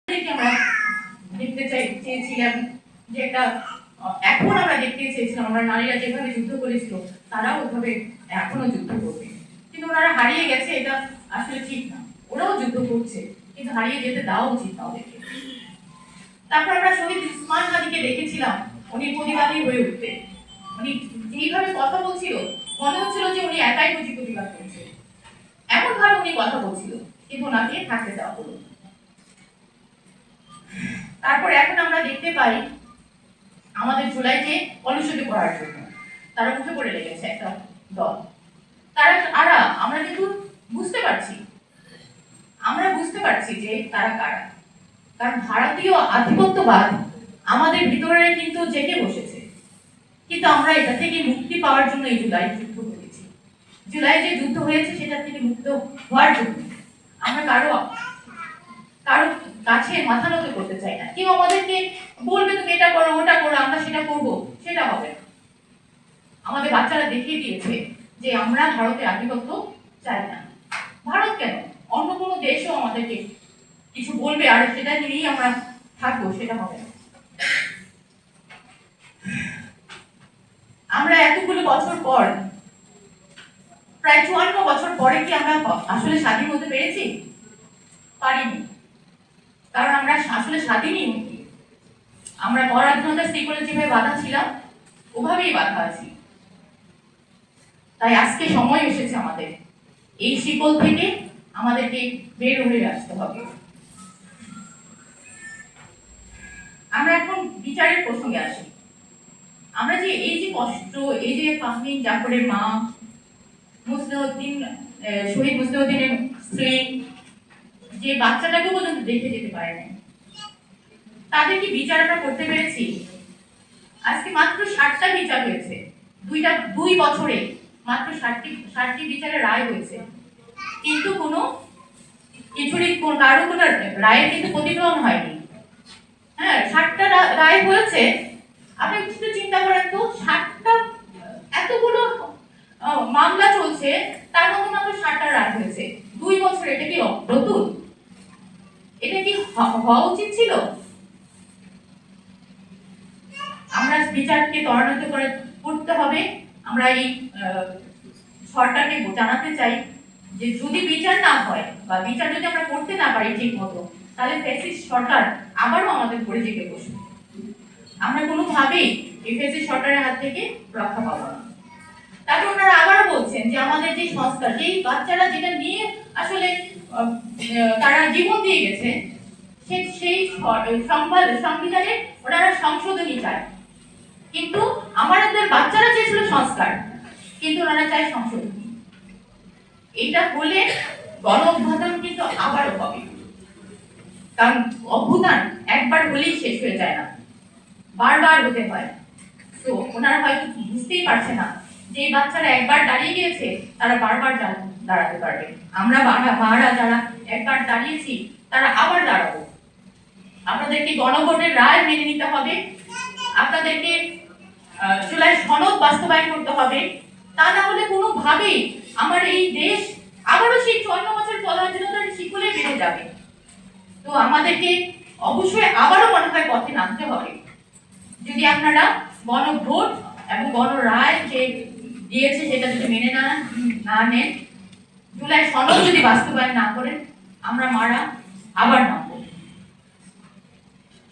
আমরা দেখতে চেয়েছিলাম যে একটা এখন আমরা দেখতে চেয়েছিলাম আমরা নারীরা যেভাবে যুদ্ধ করেছিল তারাও ওইভাবে এখনো যুদ্ধ করবে, কিন্তু ওনারা হারিয়ে গেছে, এটা আসলে ঠিক না। ওরাও যুদ্ধ করছে, কিন্তু হারিয়ে যেতে দেওয়া উচিত না ওদেরকে। তারপর আমরা শহীদ উসমান হাদিকে দেখেছিলাম উনি প্রতিবাদী হয়ে উঠতে, উনি যেইভাবে কথা বলছিল মনে হচ্ছিল যে উনি একাই বুঝি প্রতিবাদ করছে, এমন ভাবে উনি কথা বলছিল, কিন্তু ওনাকে থাকতে দেওয়া হলো। তারপর এখন আমরা দেখতে পাই আমাদের জুলাইকে কলুষিত করার জন্য তারা উঠে পড়ে লেগেছে একটা দল। তারা আমরা কিন্তু বুঝতে পারছি যে তারা কারা, কারণ ভারতীয় আধিপত্যবাদ আমাদের ভিতরে কিন্তু জেগে বসেছে, কিন্তু আমরা এটা থেকে মুক্তি পাওয়ার জন্য এই জুলাই যুদ্ধ করেছি। জুলাই যে যুদ্ধ হয়েছে সেটা থেকে মুক্ত হওয়ার জন্য আমরা কারো কাছে মাথা নত করতে চাই না। কেউ আমাদেরকে বলবে তুমি এটা করো ওটা করো, আমরা সেটা করবো, সেটা হবে না। আমাদের বাচ্চারা দেখিয়ে দিয়েছে যে আমরা ভারতের আধিপত্য চাই না। ভারত কেন, অন্য কোনো দেশও আমাদেরকে কিছু বলবে আর সেটা নিয়েই আমরা থাকবো, সেটা হবে না। আমরা এতগুলো বছর পর, প্রায় 54 বছর পরে কি আমরা আসলে স্বাধীন হতে পেরেছি? পারিনি, কারণ আমরা আসলে স্বাধীনই হই। আমরা পরাধীনতার শিকলে যেভাবে বাধা ছিলাম ওভাবেই বাধা আছি। তাই আজকে সময় এসেছে আমাদের এই শিকল থেকে আমাদেরকে বের হয়ে আসতে হবে। আমরা এখন বিচারের প্রসঙ্গে আসি। আমরা যে এই যে কষ্ট, এই যে ফাহমিন জাফরের মা, মুসলিউদ্দিন শহীদ মুসলিউদ্দিনের স্ত্রী যে বাচ্চাটাকে পর্যন্ত দেখে যেতে পারে না, তাদের কি বিচার আমরা করতে পেরেছি? আজকে মাত্র 60টা বিচার হয়েছে, 2 বছরে মাত্র 60টি বিচারের রায় হয়েছে, কিন্তু কোনো কিছুরই কারো কোনো রায়ের কিন্তু প্রতিফলন হয়নি। হ্যাঁ, 60টা রায় হয়েছে, আপনি একটু চিন্তা করেন তো, 60টা এতগুলো মামলা চলছে, তার মধ্যে মাত্র 60টা রায় হয়েছে 2 বছরে। এটা কি নতুন? এটা কি হওয়া উচিত ছিল? আমরা বিচারকে ত্বরান্বিত করতে হবে। আমরা এই সরকারকে জানাতে চাই যে যদি বিচার না হয় বা বিচার যদি আমরা করতে না পারি ঠিক মতো, তাহলে ফ্যাসিস্ট সরকার আবারও আমাদের উপরে জেগে বসবে। আমরা কোনোভাবেই এই ফ্যাসিস্ট সরকারের হাত থেকে রক্ষা পাবো না। তারপর ওনারা আবারও বলছেন যে আমাদের যে সংস্কার, যেই বাচ্চারা যেটা নিয়ে আসলে তারা জীবন দিয়ে গেছে, সেই সংবিধানে ওনারা সংশোধনী চায়, কিন্তু আমাদের বাচ্চারা চেয়েছিল সংস্কার, কিন্তু ওনারা চায় সংশোধনী। এটা হলে গণ অভ্যুত্থান কিন্তু আবারও হবে, কারণ অভ্যুত্থান একবার হলেই শেষ হয়ে যায় না, বারবার হতে হয়। তো ওনারা হয়তো বুঝতেই পারছে না যে এই বাচ্চারা একবার দাঁড়িয়ে গিয়েছে, তারা বারবার দাঁড়াতে পারবে। আমরা মারা যারা একবার দাঁড়িয়েছি তারা আবার দাঁড়াবো। আপনাদেরকে গণভোটের রায় মেনে নিতে হবে, আপনাদেরকে জুলাই সনদ বাস্তবায়ন করতে হবে, তা না হলে কোনোভাবেই আমার এই দেশ আবারও সেই 54 বছর পরাধীনতার শিকলে বেড়ে যাবে। তো আমাদেরকে অবশ্যই আবারও মনে হয় পথে নামতে হবে। যদি আপনারা গণভোট এবং গণরায় যে দিয়েছে সেটা যদি মেনে না নেন, জুলাই সনদ যদি বাস্তবায়ন না করেন, আমরা আবার নামবো।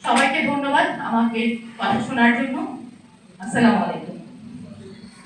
সবাইকে ধন্যবাদ আমাকে কথা শোনার জন্য। আসসালামু আলাইকুম।